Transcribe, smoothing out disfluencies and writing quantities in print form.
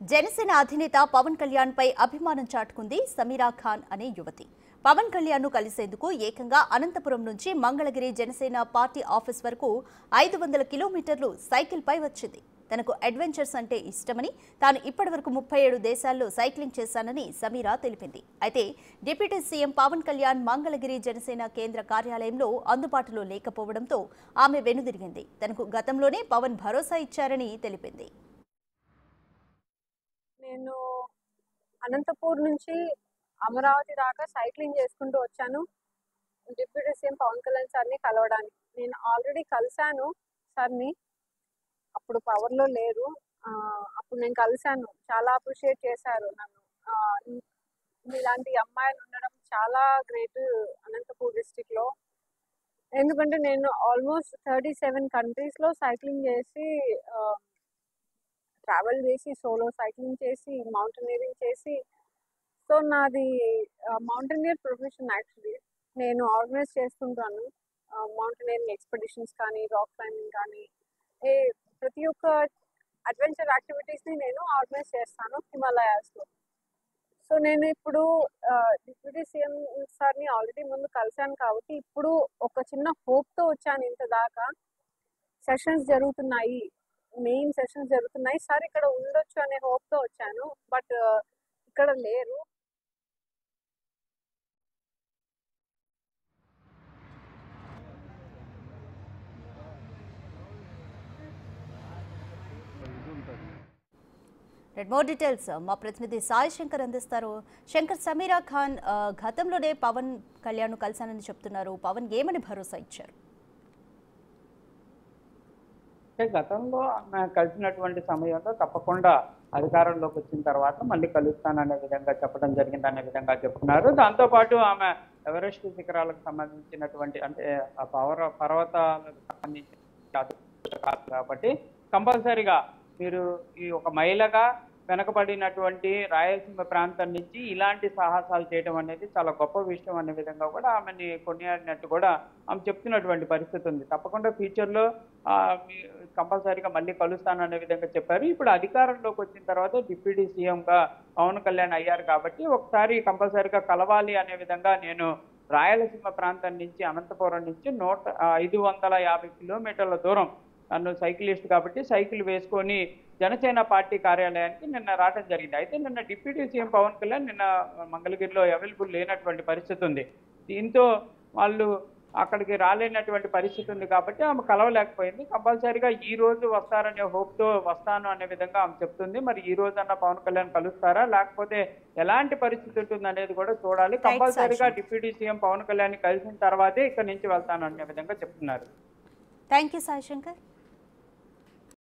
జనసేన అధినేత పవన్ కళ్యాణ్ పై అభిమానం చాటుకుంది సమీరా ఖాన్ అనే యువతి. పవన్ కళ్యాణ్ ను కలిసేందుకు ఏకంగా అనంతపురం నుంచి మంగళగిరి జనసేన పార్టీ ఆఫీస్ వరకు 500 కిలోమీటర్లు సైకిల్ పై వచ్చింది. తనకు అడ్వెంచర్స్ అంటే ఇష్టమని, తాను ఇప్పటివరకు 37 దేశాల్లో సైక్లింగ్ చేశానని సమీరా తెలిపింది. అయితే డిప్యూటీ సీఎం పవన్ కళ్యాణ్ మంగళగిరి జనసేన కేంద్ర కార్యాలయంలో అందుబాటులో లేకపోవడంతో ఆమె వెనుదిరిగింది. తనకు గతంలోనే పవన్ భరోసా ఇచ్చారని తెలిపింది. నేను అనంతపూర్ నుంచి అమరావతి దాకా సైక్లింగ్ చేసుకుంటూ వచ్చాను డిప్యూటీ సీఎం పవన్ కళ్యాణ్ సార్ని కలవడానికి. నేను ఆల్రెడీ కలిశాను సార్ని, అప్పుడు పవర్లో లేరు. అప్పుడు నేను కలిశాను, చాలా అప్రిషియేట్ చేశారు నన్ను. ఇలాంటి అమ్మాయిలు ఉండడం చాలా గ్రేట్ అనంతపూర్ డిస్టిక్లో. ఎందుకంటే నేను ఆల్మోస్ట్ 37 కంట్రీస్లో సైక్లింగ్ చేసి, ట్రావెల్ చేసి, సోలో సైక్లింగ్ చేసి, మౌంటైనీరింగ్ చేసి, సో నాది మౌంటైనీర్ ప్రొఫెషన్. యాక్చువల్లీ నేను ఆర్గనైజ్ చేస్తుంటాను మౌంటైనీరింగ్ ఎక్స్పెడిషన్స్ కానీ, రాక్ క్లైంబింగ్ కానీ, ప్రతి ఒక్క అడ్వెంచర్ యాక్టివిటీస్ని నేను ఆర్గనైజ్ చేస్తాను హిమాలయాస్లో. సో నేను ఇప్పుడు డిప్యూటీ సీఎం సార్ని ఆల్రెడీ ముందు కలిశాను కాబట్టి ఇప్పుడు ఒక చిన్న హోప్తో వచ్చాను. ఇంత దాకా సెషన్స్ జరుగుతున్నాయి, మెయిన్ సెషన్స్ జరుగుతున్నాయి, సార్ ఇక్కడ ఉండొచ్చు అనే హోప్తో వచ్చాను. బట్ ఇక్కడ లేరు. మోర్ డీటెయిల్స్ మా ప్రతినిధి సాయి శంకర్ అందిస్తారు. శంకర్, సమీరా ఖాన్ గతంలోనే పవన్ కళ్యాణ్ కలిశానని చెప్తున్నారు. పవన్ ఏమని భరోసా ఇచ్చారు? గతంలో ఆమె కలిసినటువంటి సమయంలో తప్పకుండా అధికారంలోకి వచ్చిన తర్వాత మళ్ళీ కలుస్తాననే విధంగా చెప్పడం జరిగిందనే విధంగా చెప్తున్నారు. దాంతోపాటు ఆమె ఎవరెస్ట్ శిఖరాలకు సంబంధించినటువంటి అంటే పర్వతాలకు సంబంధించిన కాబట్టి కంపల్సరీగా మీరు ఈ ఒక మహిళగా వెనకబడినటువంటి రాయలసీమ ప్రాంతం నుంచి ఇలాంటి సాహసాలు చేయడం అనేది చాలా గొప్ప విషయం అనే విధంగా కూడా ఆమెని కొనియాడినట్టు కూడా ఆమె చెప్తున్నటువంటి పరిస్థితి ఉంది. తప్పకుండా ఫ్యూచర్లో కంపల్సరీగా మళ్ళీ కలుస్తాననే విధంగా చెప్పారు. ఇప్పుడు అధికారంలోకి వచ్చిన తర్వాత డిప్యూటీ సీఎంగా పవన్ కళ్యాణ్ అయ్యారు కాబట్టి ఒకసారి కంపల్సరీగా కలవాలి అనే విధంగా నేను రాయలసీమ ప్రాంతం నుంచి అనంతపురం నుంచి 550 కిలోమీటర్ల దూరం, నన్ను సైకిలిస్ట్ కాబట్టి సైకిల్ వేసుకొని జనసేన పార్టీ కార్యాలయానికి నిన్న రావడం జరిగింది. అయితే నిన్న డిప్యూటీ సీఎం పవన్ కళ్యాణ్ నిన్న మంగళగిరిలో అవైలబుల్ లేనటువంటి పరిస్థితి ఉంది. దీంతో వాళ్ళు అక్కడికి రాలేనటువంటి పరిస్థితి ఉంది కాబట్టి ఆమె కలవలేకపోయింది. కంపల్సరీగా ఈ రోజు వస్తారనే హోప్తో వస్తాను అనే విధంగా ఆమె చెప్తుంది. మరి ఈ రోజన్నా పవన్ కళ్యాణ్ కలుస్తారా, లేకపోతే ఎలాంటి పరిస్థితి ఉంటుంది అనేది కూడా చూడాలి. కంపల్సరీగా డిప్యూటీ సీఎం పవన్ కళ్యాణ్ కలిసిన తర్వాతే ఇక్కడ నుంచి వెళ్తాను అనే విధంగా చెప్తున్నారు. Thank you Sai Shankar.